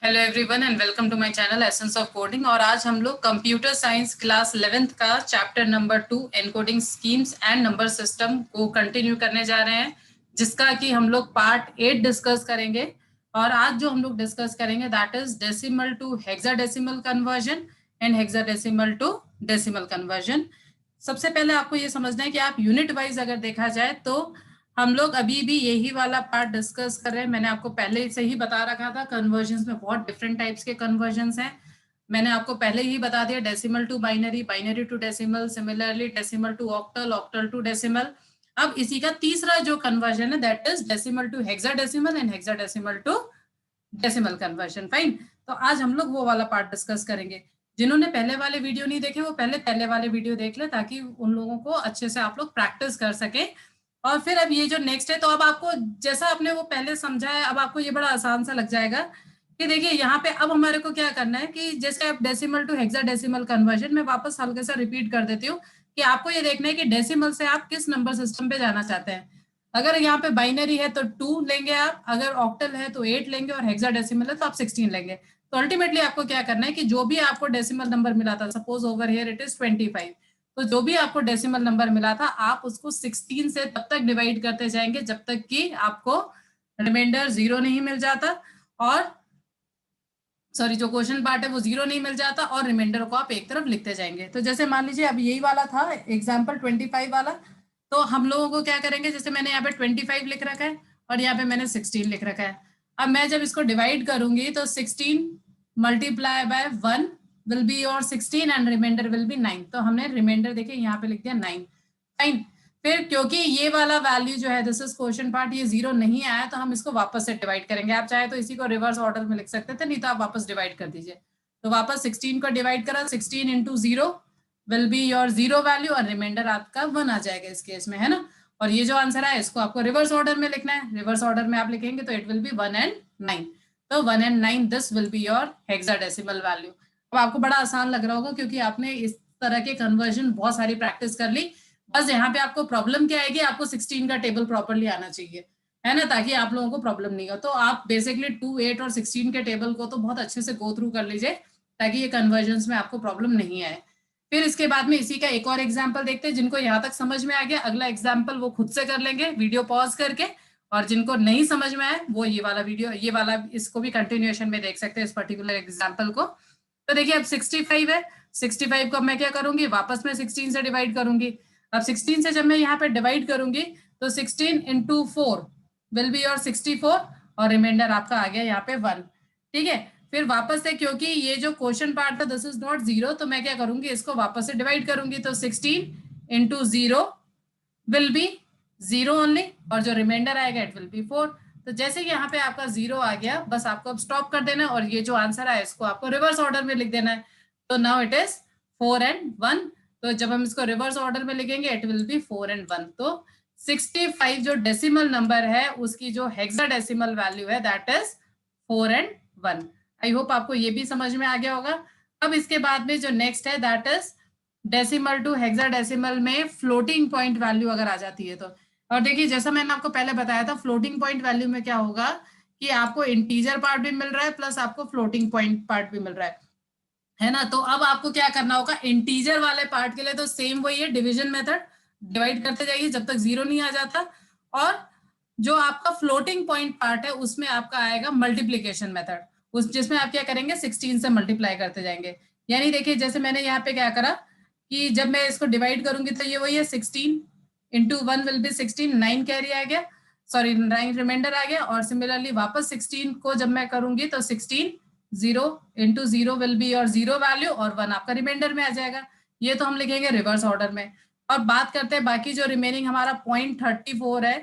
Hello everyone and welcome to my channel essence of coding. और आज हम लोग कंप्यूटर साइंस क्लास 11th का chapter number 2 encoding schemes and number system को continue करने जा रहे हैं, जिसका कि हम लोग पार्ट 8 डिस्कस करेंगे। और आज जो हम लोग डिस्कस करेंगे that is decimal to hexadecimal conversion and hexadecimal to decimal conversion. सबसे पहले आपको ये समझना है कि आप यूनिट वाइज अगर देखा जाए तो हम लोग अभी भी यही वाला पार्ट डिस्कस कर रहे हैं। मैंने आपको पहले से ही बता रखा था कन्वर्जन्स में बहुत डिफरेंट टाइप्स के कन्वर्जन्स हैं। मैंने आपको पहले ही बता दिया decimal to binary, binary to decimal, similarly decimal to octal, octal to decimal. अब इसी का तीसरा जो कन्वर्जन है that is decimal to hexadecimal and hexadecimal to decimal conversion. Fine, तो आज हम लोग वो वाला पार्ट डिस्कस करेंगे। जिन्होंने पहले वाले वीडियो नहीं देखे वो पहले वाले वीडियो देख ले, ताकि उन लोगों को अच्छे से आप लोग प्रैक्टिस कर सके। और फिर अब ये जो नेक्स्ट है, तो अब आपको जैसा आपने वो पहले समझा है अब आपको ये बड़ा आसान सा लग जाएगा कि देखिए यहाँ पे अब हमारे को क्या करना है कि जैसे अब डेसिमल टू हेक्साडेसिमल कन्वर्जन में वापस हल्के सा रिपीट कर देती हूँ कि आपको ये देखना है कि डेसिमल से आप किस नंबर सिस्टम पे जाना चाहते हैं। अगर यहाँ पे बाइनरी है तो 2 लेंगे आप, अगर ऑक्टल है तो 8 लेंगे, और हेक्साडेसिमल है तो आप 16 लेंगे। तो अल्टीमेटली आपको क्या करना है कि जो भी आपको डेसिमल नंबर मिला था, suppose over here it is 25, तो जो भी आपको डेसिमल नंबर मिला था आप उसको 16 से तब तक डिवाइड करते जाएंगे जब तक कि आपको रिमाइंडर 0 नहीं मिल जाता, और सॉरी जो क्वेश्चन पार्ट है वो 0 नहीं मिल जाता, और रिमाइंडर को आप एक तरफ लिखते जाएंगे। तो जैसे मान लीजिए अब यही वाला था एग्जाम्पल 25 वाला, तो हम लोगों को क्या करेंगे, जैसे मैंने यहाँ पे 25 लिख रखा है और यहाँ पे मैंने 16 लिख रखा है। अब मैं जब इसको डिवाइड करूंगी तो 16 multiply by 1 will be your 16 and reminder will be 9। तो हमने रिमाइंडर देखिए यहाँ पे लिख दिया 9। फाइन, फिर क्योंकि ये वाला वैल्यू जो है दिस इज क्वेश्चन पार्ट, ये 0 नहीं आया तो हम इसको वापस से डिवाइड करेंगे। आप चाहे तो इसी को रिवर्स ऑर्डर में लिख सकते थे, नहीं तो आप वापस डिवाइड कर दीजिए। तो वापस 16 को डिवाइड करा, 16 into 0 will be your 0 value, और रिमाइंडर आपका 1 आ जाएगा इस केस में, है ना। और ये जो आंसर है इसको आपको रिवर्स ऑर्डर में लिखना है। रिवर्स ऑर्डर में आप लिखेंगे तो इट विल बी 1 एंड 9। तो 1 and 9 this will be your hexadecimal value. अब आपको बड़ा आसान लग रहा होगा क्योंकि आपने इस तरह के कन्वर्जन बहुत सारी प्रैक्टिस कर ली। बस यहाँ पे आपको प्रॉब्लम क्या आएगी, आपको 16 का टेबल प्रॉपर्ली आना चाहिए, है ना, ताकि आप लोगों को प्रॉब्लम नहीं हो। तो आप बेसिकली 2, 8 और 16 के टेबल को तो बहुत अच्छे से गो थ्रू कर लीजिए ताकि ये कन्वर्जन्स में आपको प्रॉब्लम नहीं आए। फिर इसके बाद में इसी का एक और एग्जाम्पल देखते हैं। जिनको यहाँ तक समझ में आ गया अगला एग्जाम्पल वो खुद से कर लेंगे वीडियो पॉज करके, और जिनको नहीं समझ में आए वो ये वाला वीडियो, ये वाला इसको भी कंटिन्यूएशन में देख सकते हैं इस पर्टिकुलर एग्जाम्पल को। तो देखिए अब 65 है, 65 को मैं क्या करूंगी, वापस में 16 से डिवाइड करूंगी। अब 16 से जब मैं यहाँ पे डिवाइड करूंगी तो 16 इंटू 4 विल बी योर 64, और रिमाइंडर आपका आ गया यहाँ पे 1। ठीक है, फिर वापस से क्योंकि ये जो क्वेश्चन पार्ट था दिस इज नॉट 0, तो मैं क्या करूंगी, इसको वापस से डिवाइड करूंगी। तो 16 इंटू 0 विल बी 0 ओनली, और जो रिमाइंडर आएगा इट विल बी 4। तो जैसे कि यहाँ पे आपका 0 आ गया, बस आपको अब स्टॉप कर देना है, और ये जो आंसर है इसको आपको रिवर्स ऑर्डर में लिख देना है। तो नाउ इट इज 4 एंड 1। तो जब हम इसको रिवर्स ऑर्डर में लिखेंगे इट विल बी 4 एंड 1। तो 65 जो डेसिमल नंबर है उसकी जो हेक्साडेसिमल वैल्यू है that is 4 and 1। I hope आपको ये भी समझ में आ गया होगा। अब इसके बाद में जो नेक्स्ट है that is decimal to hexadecimal में फ्लोटिंग पॉइंट वैल्यू अगर आ जाती है तो। और देखिए जैसा मैंने आपको पहले बताया था फ्लोटिंग पॉइंट वैल्यू में क्या होगा कि आपको इंटीजर पार्ट भी मिल रहा है प्लस आपको फ्लोटिंग पॉइंट पार्ट भी मिल रहा है ना। तो अब आपको क्या करना होगा, इंटीजर वाले पार्ट के लिए तो सेम वही है, डिवीजन मेथड, डिवाइड करते जाइए जब तक 0 नहीं आ जाता। और जो आपका फ्लोटिंग पॉइंट पार्ट है उसमें आपका आएगा मल्टीप्लीकेशन मेथड, उस जिसमें आप क्या करेंगे 16 से मल्टीप्लाई करते जाएंगे। यानी देखिए जैसे मैंने यहाँ पे क्या करा कि जब मैं इसको डिवाइड करूंगी तो ये वही है 16 इंटू 1 विल बी 16, 9 कैरी आ गया, सॉरी 9 रिमाइंडर आ गया। और सिमिलरली वापस 16 को जब मैं करूंगी तो 16 0 इंटू 0 विल बी और 0 वैल्यू, और 1 आपका रिमाइंडर में आ जाएगा। ये तो हम लिखेंगे रिवर्स ऑर्डर में। और बात करते हैं बाकी जो रिमेनिंग हमारा 0.34 है,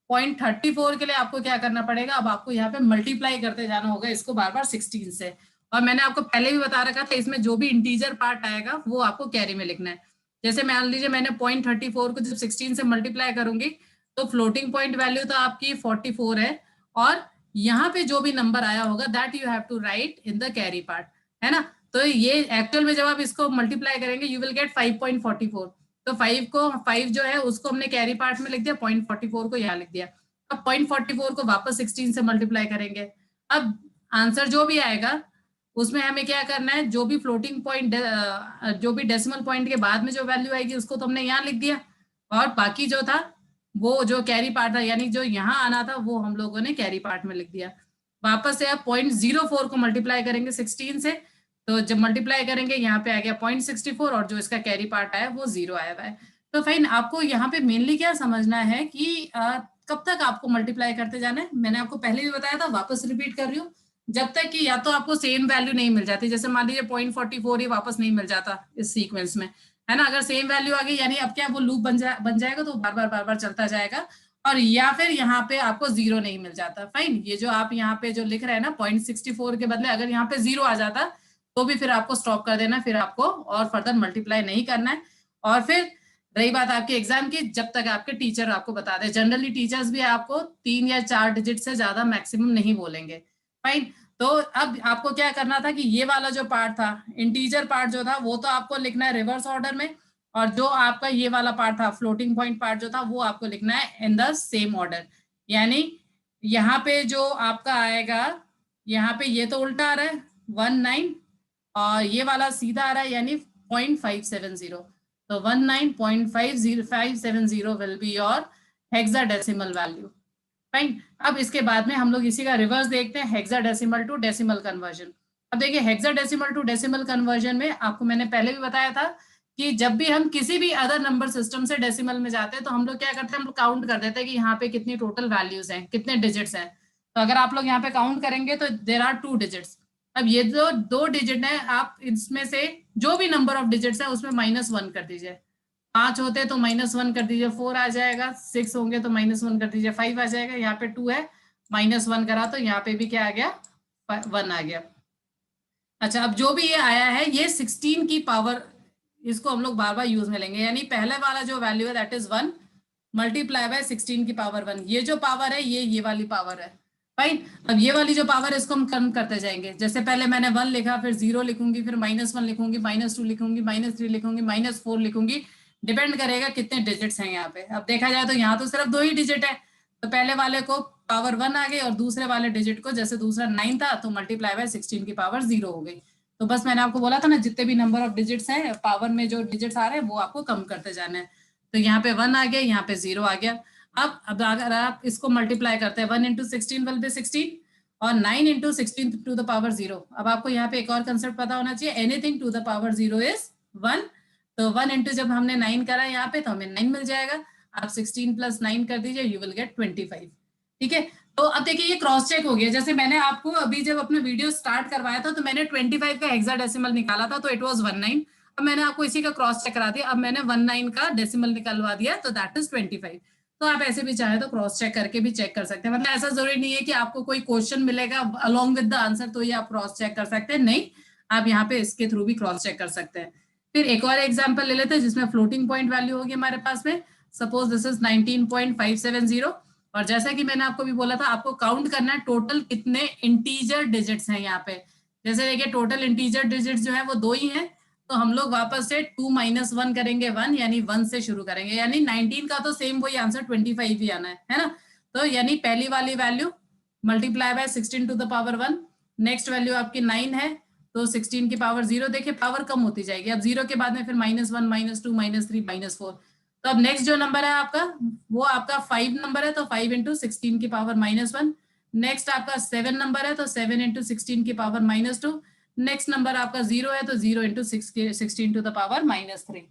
0.34 के लिए आपको क्या करना पड़ेगा, अब आपको यहाँ पे मल्टीप्लाई करते जाना होगा इसको बार बार 16 से। और मैंने आपको पहले भी बता रखा था इसमें जो भी इंटीजर पार्ट आएगा वो आपको कैरी में लिखना है। जैसे मान लीजिए मैंने 0.34 को जब 16 से मल्टीप्लाई करूंगी तो फ्लोटिंग पॉइंट वैल्यू तो आपकी 44 है, और यहाँ पे जो भी नंबर आया होगा that you have to write in the carry part, है ना। तो ये एक्चुअल में जब आप इसको मल्टीप्लाई करेंगे यू विल गेट 5.44। तो 5 जो है उसको हमने कैरी पार्ट में लिख दिया, 0.44 को यहाँ लिख दिया। अब 0.44 को वापस 16 से मल्टीप्लाई करेंगे। अब आंसर जो भी आएगा उसमें हमें क्या करना है, जो भी फ्लोटिंग पॉइंट, जो भी डेसिमल पॉइंट के बाद में जो वैल्यू आएगी उसको तो हमने यहाँ लिख दिया, और बाकी जो था वो जो कैरी पार्ट था, यानी जो यहाँ आना था वो हम लोगों ने कैरी पार्ट में लिख दिया। वापस से आप 0.04 को मल्टीप्लाई करेंगे 16 से, तो जब मल्टीप्लाई करेंगे यहाँ पे आ गया 0.64, और जो इसका कैरी पार्ट आया वो 0 आया हुआ है। तो फाइन, आपको यहाँ पे मेनली क्या समझना है कि कब तक आपको मल्टीप्लाई करते जाना है। मैंने आपको पहले भी बताया था, वापस रिपीट कर रही हूँ, जब तक कि या तो आपको सेम वैल्यू नहीं मिल जाती, जैसे मान लीजिए 0.44 ही वापस नहीं मिल जाता इस सीक्वेंस में, है ना। अगर सेम वैल्यू आ गई यानी अब क्या वो लूप बन जाएगा, तो बार बार चलता जाएगा, और या फिर यहाँ पे आपको 0 नहीं मिल जाता। फाइन, ये जो आप यहाँ पे जो लिख रहे हैं ना 0.64 के बदले अगर यहाँ पे 0 आ जाता तो भी फिर आपको स्टॉप कर देना, फिर आपको और फर्दर मल्टीप्लाई नहीं करना है। और फिर रही बात आपके एग्जाम की, जब तक आपके टीचर आपको बता दे, जनरली टीचर्स भी आपको 3 या 4 डिजिट से ज्यादा मैक्सिमम नहीं बोलेंगे। फाइन, तो अब आपको क्या करना था कि ये वाला जो पार्ट था, इंटीजर पार्ट जो था, वो तो आपको लिखना है रिवर्स ऑर्डर में, और जो आपका ये वाला पार्ट था फ्लोटिंग पॉइंट पार्ट जो था वो आपको लिखना है इन द सेम ऑर्डर। यानी यहाँ पे जो आपका आएगा, यहाँ पे ये तो उल्टा आ रहा है 19, और ये वाला सीधा आ रहा है यानी 0.570, तो 19.50570 will be your hexadecimal value. Fine, अब इसके बाद में हम लोग इसी का रिवर्स देखते हैं, हेक्साडेसिमल टू डेसिमल कन्वर्जन। अब देखिए हेक्साडेसिमल टू डेसिमल कन्वर्जन में आपको मैंने पहले भी बताया था कि जब भी हम किसी भी अदर नंबर सिस्टम से डेसिमल में जाते हैं तो हम लोग क्या करते हैं, हम लोग काउंट कर देते हैं कि यहाँ पे कितनी टोटल वैल्यूज हैं, कितने डिजिट्स हैं। तो अगर आप लोग यहाँ पे काउंट करेंगे तो देर आर 2 डिजिट्स। अब ये जो 2 डिजिट है, आप इसमें से जो भी नंबर ऑफ डिजिट्स है उसमें -1 कर दीजिए। 5 होते तो -1 कर दीजिए, 4 आ जाएगा। 6 होंगे तो -1 कर दीजिए, 5 आ जाएगा। यहाँ पे 2 है, -1 करा तो यहाँ पे भी क्या आ गया, 1 आ गया। अच्छा, अब जो भी ये आया है ये 16 की पावर, इसको हम लोग बार बार यूज में लेंगे, यानी पहले वाला जो वैल्यू है दैट इज 1 मल्टीप्लाई बाय 16 की पावर 1। ये जो पावर है ये वाली पावर है। फाइन, अब ये वाली जो पावर है इसको हम कम करते जाएंगे। जैसे पहले मैंने 1 लिखा, फिर 0 लिखूंगी, फिर -1 लिखूंगी, -2 लिखूंगी, -3 लिखूंगी, -4 लिखूंगी। डिपेंड करेगा कितने डिजिट्स हैं यहाँ पे। अब देखा जाए तो यहाँ तो सिर्फ 2 ही डिजिट है, तो पहले वाले को पावर 1 आ गई, और दूसरे वाले डिजिट को, जैसे दूसरा 9 था तो मल्टीप्लाई बाय 16 की पावर 0 हो गई। तो बस मैंने आपको बोला था ना, जितने भी नंबर ऑफ डिजिट्स हैं पावर में जो डिजिट्स आ रहे हैं वो आपको कम करते जाना है। तो यहाँ पे 1 आ गया, यहाँ पे 0 आ गया। अब अगर आप इसको मल्टीप्लाई करते हैं, 1 × 16 विल बी 16, और 9 × 16 टू द पावर 0। अब आपको यहाँ पे एक और कंसेप्ट पता होना चाहिए, anything to the power 0 is 1। तो 1 इंटू जब हमने 9 करा यहाँ पे तो हमें 9 मिल जाएगा। आप 16 + 9 कर दीजिए, यू विल गेट 25। ठीक है, तो अब देखिए ये क्रॉस चेक हो गया। जैसे मैंने आपको अभी जब अपना वीडियो स्टार्ट करवाया था तो मैंने 25 का हेक्साडेसिमल निकाला था, तो इट वाज 19। अब मैंने आपको इसी का क्रॉस चेक करा दिया, अब मैंने 19 का डेसिमल निकलवा दिया, तो दैट इज 25। तो आप ऐसे भी चाहे तो क्रॉस चेक करके भी चेक कर सकते हैं। मतलब ऐसा जरूरी नहीं है कि आपको कोई क्वेश्चन मिलेगा अलॉन्ग विद द आंसर तो ये आप क्रॉस चेक कर सकते हैं, नहीं, आप यहाँ पे इसके थ्रू भी क्रॉस चेक कर सकते हैं। फिर एक और एग्जाम्पल ले लेते हैं जिसमें फ्लोटिंग पॉइंट वैल्यू होगी हमारे पास में। सपोज दिस इज 19.570, और जैसा कि मैंने आपको भी बोला था, आपको काउंट करना है टोटल कितने इंटीजर डिजिट्स हैं यहाँ पे। जैसे देखिए टोटल इंटीजर डिजिट्स जो है वो 2 ही हैं, तो हम लोग वापस से 2 - 1 करेंगे 1, यानी 1 से शुरू करेंगे। यानी 19 का तो सेम वही आंसर 25 ही आना है ना। तो यानी पहली वाली value multiply by 16 to the power 1, next value आपकी 9 है, तो 16 की पावर 0। देखिए पावर कम होती जाएगी, अब 0 के बाद में फिर -1 -2 -3 -4। तो अब नेक्स्ट जो नंबर है आपका वो आपका 5 नंबर है, तो 5 × 16 की पावर -1। नेक्स्ट आपका 7 नंबर है, तो 7 × 16 की पावर -2। नेक्स्ट नंबर आपका 0 है, तो 0 × 16 टू द पावर -3।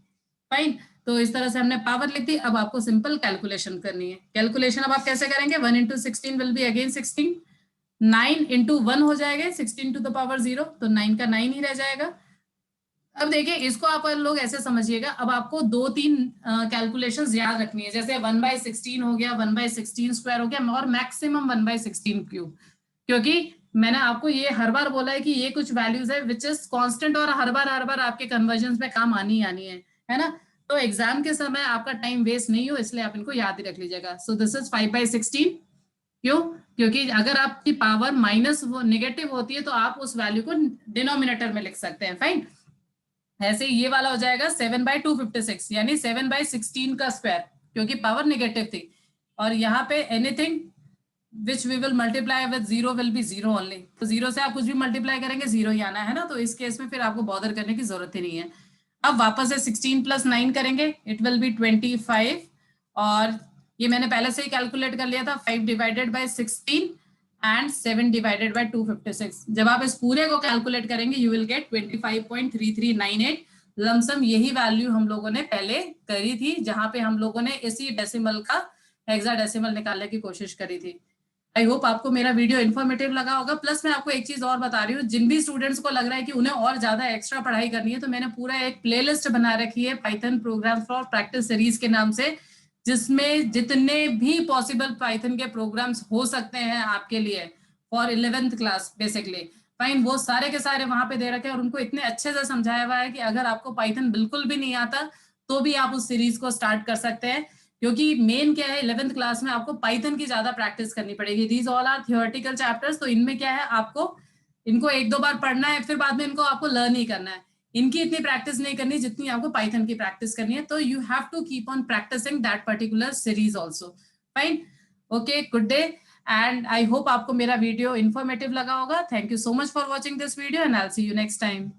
फाइन, तो इस तरह से हमने पावर लिख दी। अब आपको सिंपल कैलकुलेशन करनी है। कैलकुलेशन अब आप कैसे करेंगे, 1 × 16 विल बी अगेन 16, 9 × 1 हो जाएगा 16 टू द पावर 0, तो 9 का 9 ही रह जाएगा। अब देखिए इसको आप लोग ऐसे समझिएगा, अब आपको 2-3 कैलकुलेशंस याद रखनी है। जैसे 1/16 हो गया, 1/16² हो गया, और मैक्सिमम 1/16³। क्योंकि मैंने आपको ये हर बार बोला है कि ये कुछ वैल्यूज है विच इज कांस्टेंट, और हर बार आपके कन्वर्जन में काम आनी है ना। तो एग्जाम के समय आपका टाइम वेस्ट नहीं हो, इसलिए आप इनको याद ही रख लीजिएगा। So this is 5/16। क्यों? क्योंकि अगर आपकी पावर माइनस नेगेटिव होती है तो आप उस वैल्यू को डिनोमिनेटर में लिख सकते हैं। फाइन, ऐसे ये वाला हो जाएगा 7/256, यानी 7/16 का स्क्वायर, क्योंकि पावर नेगेटिव थी। और यहाँ pay anything which we will multiply with 0 will be 0 only. तो 0 से आप कुछ भी मल्टीप्लाई करेंगे 0 ही आना है ना, तो इस केस में फिर आपको बॉदर करने की जरूरत ही नहीं है। अब वापस से 16 + 9 करेंगे, इट विल बी 25, और ये मैंने पहले से ही कैलकुलेट कर लिया था, 5 divided by 16 and 7 divided by 256। जब आप इस पूरे को कैलकुलेट करेंगे यू विल गेट 25.3398। लमसम यही वैल्यू हम लोगों ने पहले करी थी, जहां पे हम लोगों ने इसी डेसिमल का हेक्साडेसिमल निकालने की कोशिश करी थी। आई होप आपको मेरा वीडियो इन्फॉर्मेटिव लगा होगा। प्लस मैं आपको एक चीज और बता रही हूँ, जिन भी स्टूडेंट्स को लग रहा है कि उन्हें और ज्यादा एक्स्ट्रा पढ़ाई करनी है, तो मैंने पूरा एक प्लेलिस्ट बना रखी है Python programme for practice series के नाम से, जिसमें जितने भी पॉसिबल पाइथन के प्रोग्राम्स हो सकते हैं आपके लिए for 11th class basically, fine, वो सारे के सारे वहां पे दे रखे हैं, और उनको इतने अच्छे से समझाया हुआ है कि अगर आपको पाइथन बिल्कुल भी नहीं आता तो भी आप उस सीरीज को स्टार्ट कर सकते हैं। क्योंकि मेन क्या है, 11th क्लास में आपको पाइथन की ज्यादा प्रैक्टिस करनी पड़ेगी। These all are theoretical chapters, तो इनमें क्या है, आपको इनको 1-2 बार पढ़ना है, फिर बाद में इनको आपको लर्न ही करना है। इनकी इतनी प्रैक्टिस नहीं करनी जितनी आपको पाइथन की प्रैक्टिस करनी है। तो you have to keep on practising that particular series also. Fine, okay, good day, and I hope आपको मेरा वीडियो इन्फॉर्मेटिव लगा होगा। Thank you so much for watching this video, and I will see you next time.